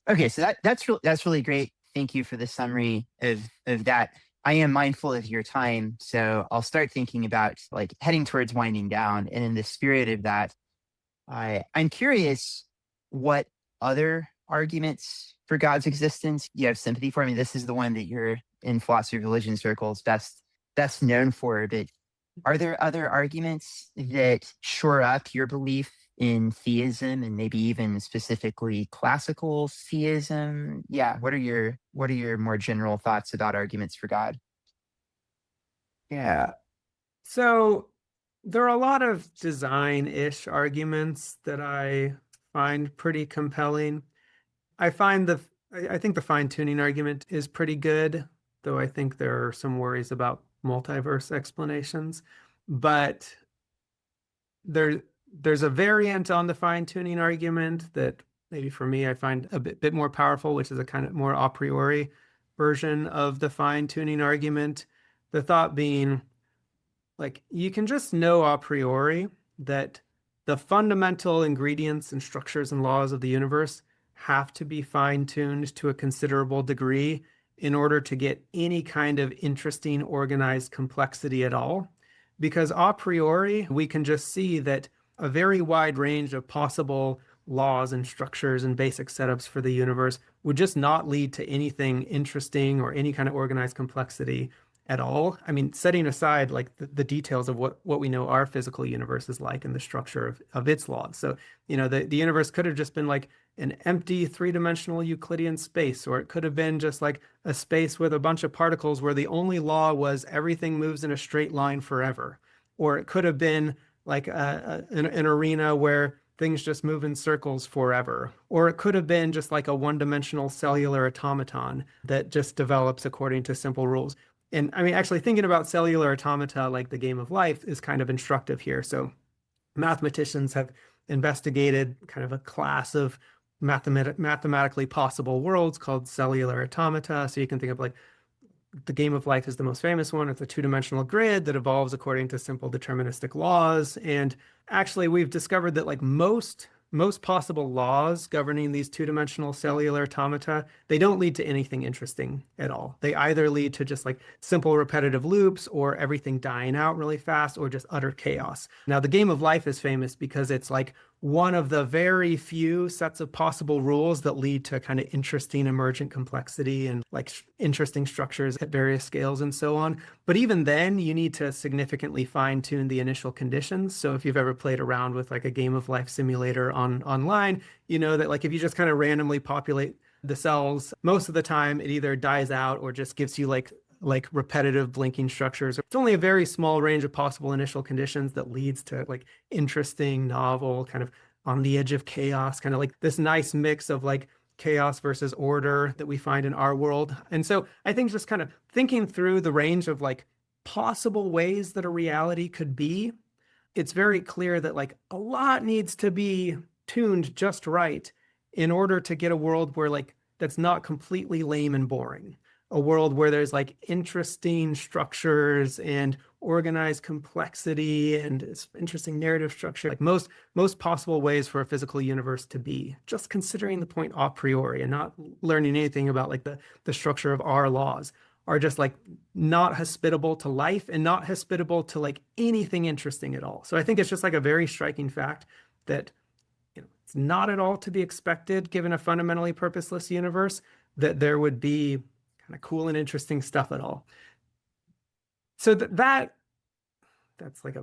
Okay, so that's really great. Thank you for the summary of that. I am mindful of your time, so I'll start thinking about like heading towards winding down. And in the spirit of that, I'm curious what other arguments for God's existence you have sympathy for. I mean, this is the one that you're in philosophy of religion circles best known for, but are there other arguments that shore up your belief in theism and maybe even specifically classical theism? Yeah, what are your more general thoughts about arguments for God? Yeah. So there are a lot of design-ish arguments that I find pretty compelling. I think the fine-tuning argument is pretty good, though I think there are some worries about multiverse explanations. But there's a variant on the fine-tuning argument that maybe for me I find a bit more powerful, which is a kind of more a priori version of the fine-tuning argument, The thought being, like, you can just know a priori that the fundamental ingredients and structures and laws of the universe have to be fine-tuned to a considerable degree in order to get any kind of interesting organized complexity at all. Because a priori, we can just see that a very wide range of possible laws and structures and basic setups for the universe would just not lead to anything interesting or any kind of organized complexity at all. I mean, setting aside like the details of what we know our physical universe is like and the structure of its laws. So, the universe could have just been like an empty three-dimensional Euclidean space, or it could have been just like a space with a bunch of particles where the only law was everything moves in a straight line forever. Or it could have been like an arena where things just move in circles forever. Or it could have been just like a one-dimensional cellular automaton that just develops according to simple rules. And I mean, actually thinking about cellular automata like the game of life is kind of instructive here. So mathematicians have investigated kind of a class of mathematically possible worlds called cellular automata. So you can think of like the game of life is the most famous one. It's a two-dimensional grid that evolves according to simple deterministic laws. And actually, we've discovered that like most possible laws governing these two-dimensional cellular automata, they don't lead to anything interesting at all. They either lead to just like simple repetitive loops or everything dying out really fast or just utter chaos. Now, the game of life is famous because it's like one of the very few sets of possible rules that lead to kind of interesting emergent complexity and like interesting structures at various scales and so on. But even then, you need to significantly fine-tune the initial conditions. So if you've ever played around with like a game of life simulator online, you know that like if you just kind of randomly populate the cells, most of the time it either dies out or just gives you like repetitive blinking structures. It's only a very small range of possible initial conditions that leads to like interesting, novel, kind of on the edge of chaos, kind of like this nice mix of like chaos versus order that we find in our world. And so I think just kind of thinking through the range of like possible ways that a reality could be, it's very clear that like a lot needs to be tuned just right in order to get a world where like that's not completely lame and boring. A world where there's like interesting structures and organized complexity and interesting narrative structure, like most possible ways for a physical universe to be, just considering the point a priori and not learning anything about like the structure of our laws, are just like not hospitable to life and not hospitable to like anything interesting at all. So I think it's just like a very striking fact that it's not at all to be expected, given a fundamentally purposeless universe, that there would be kind of cool and interesting stuff at all. So that's like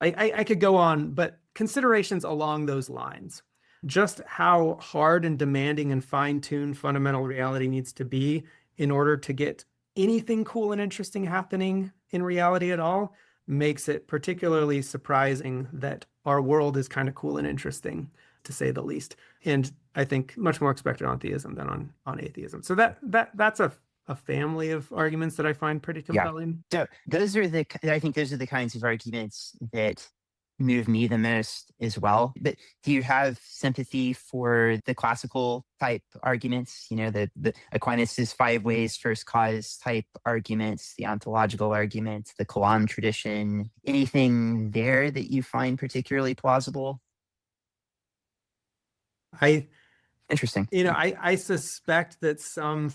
I could go on, but considerations along those lines, just how hard and demanding and fine-tuned fundamental reality needs to be in order to get anything cool and interesting happening in reality at all, makes it particularly surprising that our world is kind of cool and interesting, to say the least. And I think much more expected on theism than on atheism. So that's a family of arguments that I find pretty compelling. Yeah. So I think those are the kinds of arguments that move me the most as well. But do you have sympathy for the classical type arguments? The Aquinas' five ways first cause type arguments, the ontological arguments, the Kalam tradition. Anything there that you find particularly plausible? Interesting. I suspect that some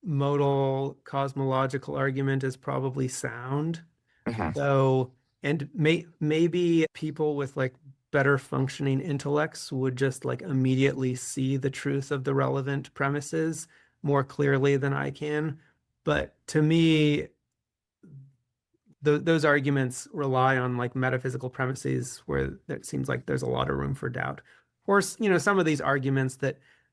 modal cosmological argument is probably sound. Though, and maybe people with like better functioning intellects would just like immediately see the truth of the relevant premises more clearly than I can. But to me, those arguments rely on like metaphysical premises where it seems like there's a lot of room for doubt. Or, some of these arguments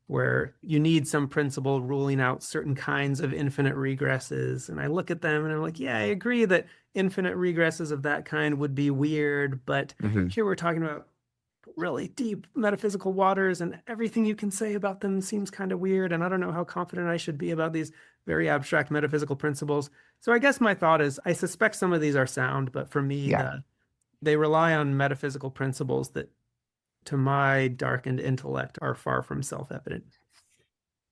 where you need some principle ruling out certain kinds of infinite regresses. And I look at them and I'm like, yeah, I agree that infinite regresses of that kind would be weird, but here we're talking about really deep metaphysical waters and everything you can say about them seems kind of weird. And I don't know how confident I should be about these very abstract metaphysical principles. So I guess my thought is I suspect some of these are sound, but for me, they rely on metaphysical principles that to my darkened intellect are far from self-evident.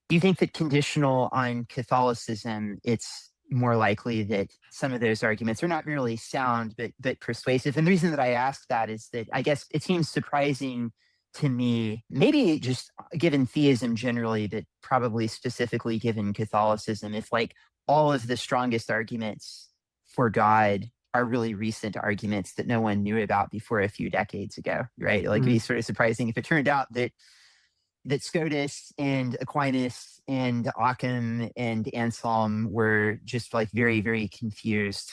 Do you think that conditional on Catholicism, it's more likely that some of those arguments are not merely sound, but persuasive. And the reason that I ask that is that I guess it seems surprising to me, maybe just given theism generally, but probably specifically given Catholicism, if like all of the strongest arguments for God are really recent arguments that no one knew about before a few decades ago, right? Like, it'd be sort of surprising if it turned out that Scotus and Aquinas and Occam and Anselm were just like very, very confused.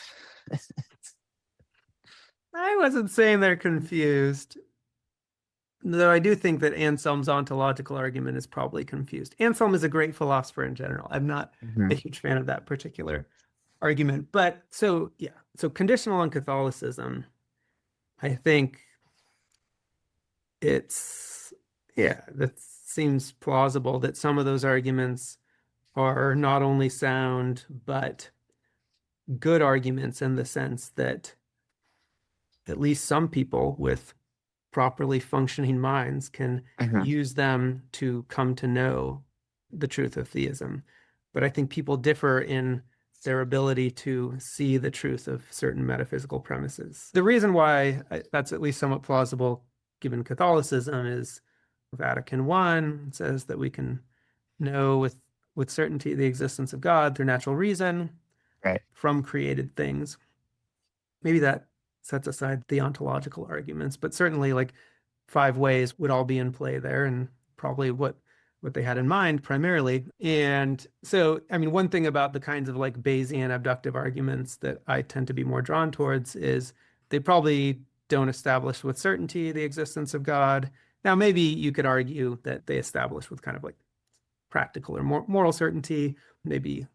I wasn't saying they're confused, though I do think that Anselm's ontological argument is probably confused. Anselm is a great philosopher in general. I'm not a huge fan of that particular argument. But so, yeah, so conditional on Catholicism, I think that seems plausible that some of those arguments are not only sound, but good arguments in the sense that at least some people with properly functioning minds can use them to come to know the truth of theism. But I think people differ in their ability to see the truth of certain metaphysical premises. The reason why that's at least somewhat plausible, given Catholicism, is Vatican I says that we can know with certainty the existence of God through natural reason, right, from created things. Maybe that sets aside the ontological arguments, but certainly like 5 ways would all be in play there, and probably what they had in mind primarily. And so, I mean, one thing about the kinds of like Bayesian abductive arguments that I tend to be more drawn towards is they probably don't establish with certainty the existence of God. Now, maybe you could argue that they establish with kind of like practical or moral certainty. Maybe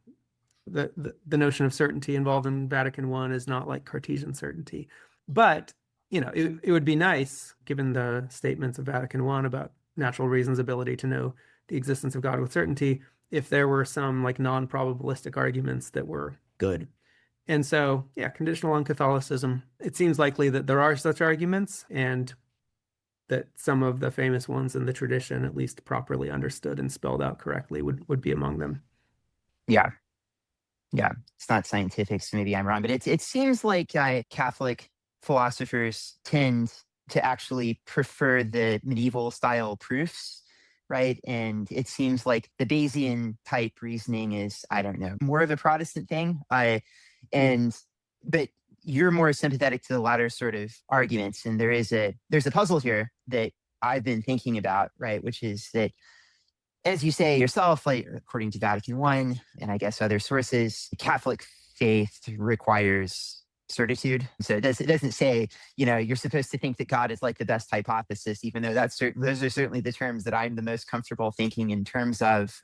the notion of certainty involved in Vatican I is not like Cartesian certainty. But, it would be nice, given the statements of Vatican I about natural reason's ability to know the existence of God with certainty, if there were some like non-probabilistic arguments that were good. And so, yeah, conditional on Catholicism, it seems likely that there are such arguments, and that some of the famous ones in the tradition, at least properly understood and spelled out correctly, would be among them. Yeah. Yeah. It's not scientific, so maybe I'm wrong, but it seems like Catholic philosophers tend to actually prefer the medieval style proofs, right? And it seems like the Bayesian type reasoning is, I don't know, more of a Protestant thing. But you're more sympathetic to the latter sort of arguments. And there's a puzzle here that I've been thinking about, right? Which is that, as you say yourself, like according to Vatican I, and I guess other sources, Catholic faith requires certitude. So it doesn't say, you're supposed to think that God is like the best hypothesis, even though those are certainly the terms that I'm the most comfortable thinking in terms of.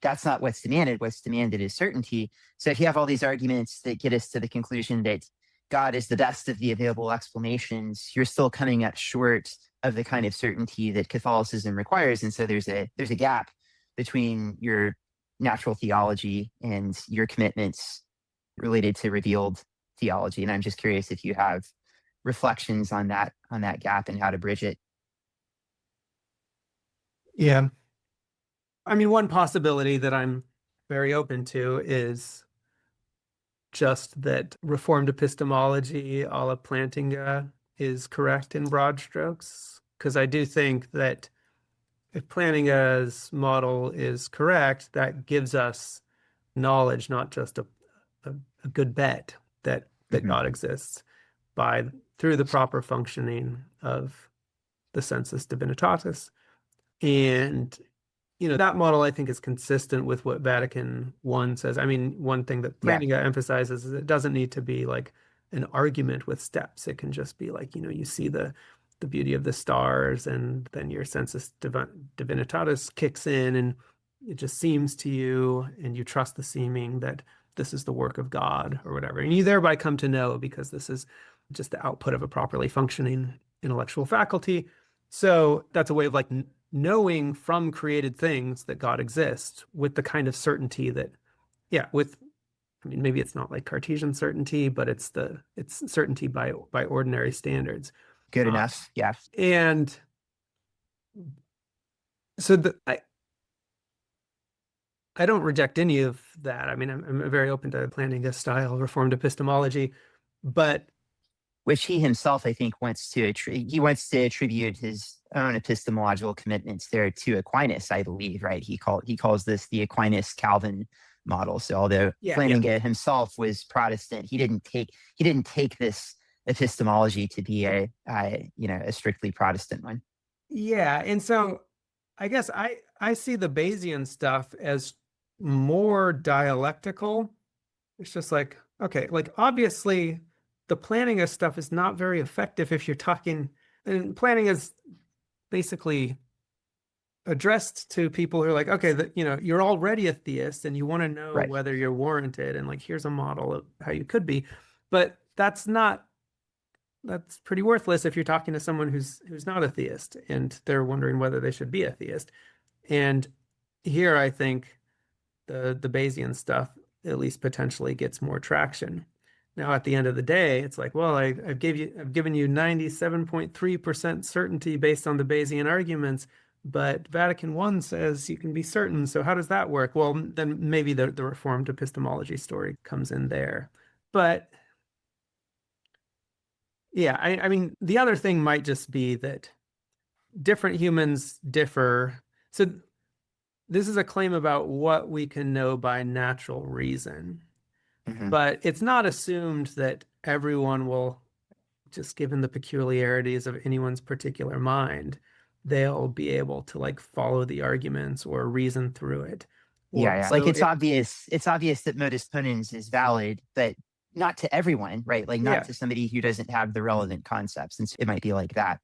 That's not what's demanded. What's demanded is certainty. So if you have all these arguments that get us to the conclusion that God is the best of the available explanations, you're still coming up short of the kind of certainty that Catholicism requires. And so there's a gap between your natural theology and your commitments related to revealed theology. And I'm just curious if you have reflections on that gap and how to bridge it. Yeah. I mean, one possibility that I'm very open to is just that Reformed epistemology a la Plantinga is correct in broad strokes. Because I do think that if Plantinga's model is correct, that gives us knowledge, not just a good bet that God exists through the proper functioning of the sensus divinitatis. And that model, I think, is consistent with what Vatican I says. I mean, one thing that Plantinga emphasizes is it doesn't need to be like an argument with steps. It can just be like, you see the beauty of the stars, and then your sensus divinitatis kicks in, and it just seems to you, and you trust the seeming that this is the work of God or whatever. And you thereby come to know, because this is just the output of a properly functioning intellectual faculty. So that's a way of like knowing from created things that God exists with the kind of certainty that, I mean, maybe it's not like Cartesian certainty, but it's certainty by ordinary standards. Good enough. Yeah. And so I I don't reject any of that. I mean, I'm very open to Plantinga's style, reformed epistemology, but which he himself, I think, wants to attribute his own epistemological commitments there to Aquinas, I believe, right? He calls this the Aquinas Calvin model. So although Plantinga himself was Protestant, he didn't take this epistemology to be a strictly Protestant one. Yeah, and so I guess I see the Bayesian stuff as more dialectical. It's just like, okay, like obviously the Plantinga stuff is not very effective if you're talking, and planning is basically addressed to people who are like, okay, you're already a theist and you want to know Right. whether you're warranted, and like here's a model of how you could be. But that's pretty worthless if you're talking to someone who's not a theist and they're wondering whether they should be a theist. And here I think the Bayesian stuff at least potentially gets more traction. Now at the end of the day, it's like, well, I've given you 97.3% certainty based on the Bayesian arguments, but Vatican I says you can be certain. So how does that work? Well, then maybe the reformed epistemology story comes in there. But yeah, I mean, the other thing might just be that different humans differ. So this is a claim about what we can know by natural reason. Mm-hmm. But it's not assumed that everyone will, just given the peculiarities of anyone's particular mind, they'll be able to like follow the arguments or reason through it. Yeah. So like it's obvious that modus ponens is valid, but not to everyone, right? Like not to somebody who doesn't have the relevant concepts. And so it might be like that.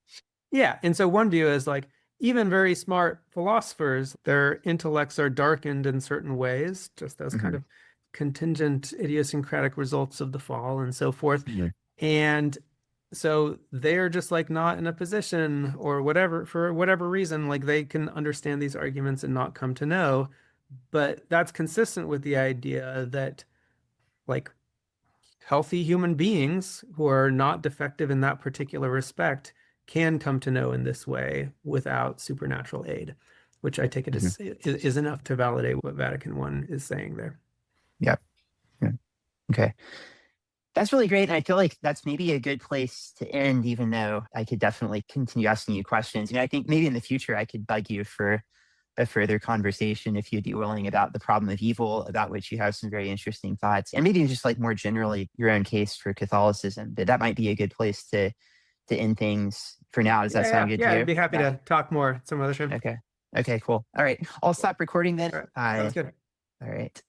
Yeah. And so one view is like, even very smart philosophers, their intellects are darkened in certain ways, just as kind of contingent idiosyncratic results of the fall and so forth. And so they're just like not in a position or whatever, for whatever reason, like they can understand these arguments and not come to know. But that's consistent with the idea that like healthy human beings who are not defective in that particular respect can come to know in this way without supernatural aid, which I take it is enough to validate what Vatican I is saying there. Yep. Yeah. Okay. That's really great. And I feel like that's maybe a good place to end, even though I could definitely continue asking you questions. I think maybe in the future I could bug you for a further conversation if you'd be willing about the problem of evil, about which you have some very interesting thoughts, and maybe just like more generally your own case for Catholicism. But that might be a good place to end things for now. Does that sound good to you? Yeah, I'd be happy to talk more some other time. Okay, cool. All right. I'll stop recording then. All right. Sounds good. All right.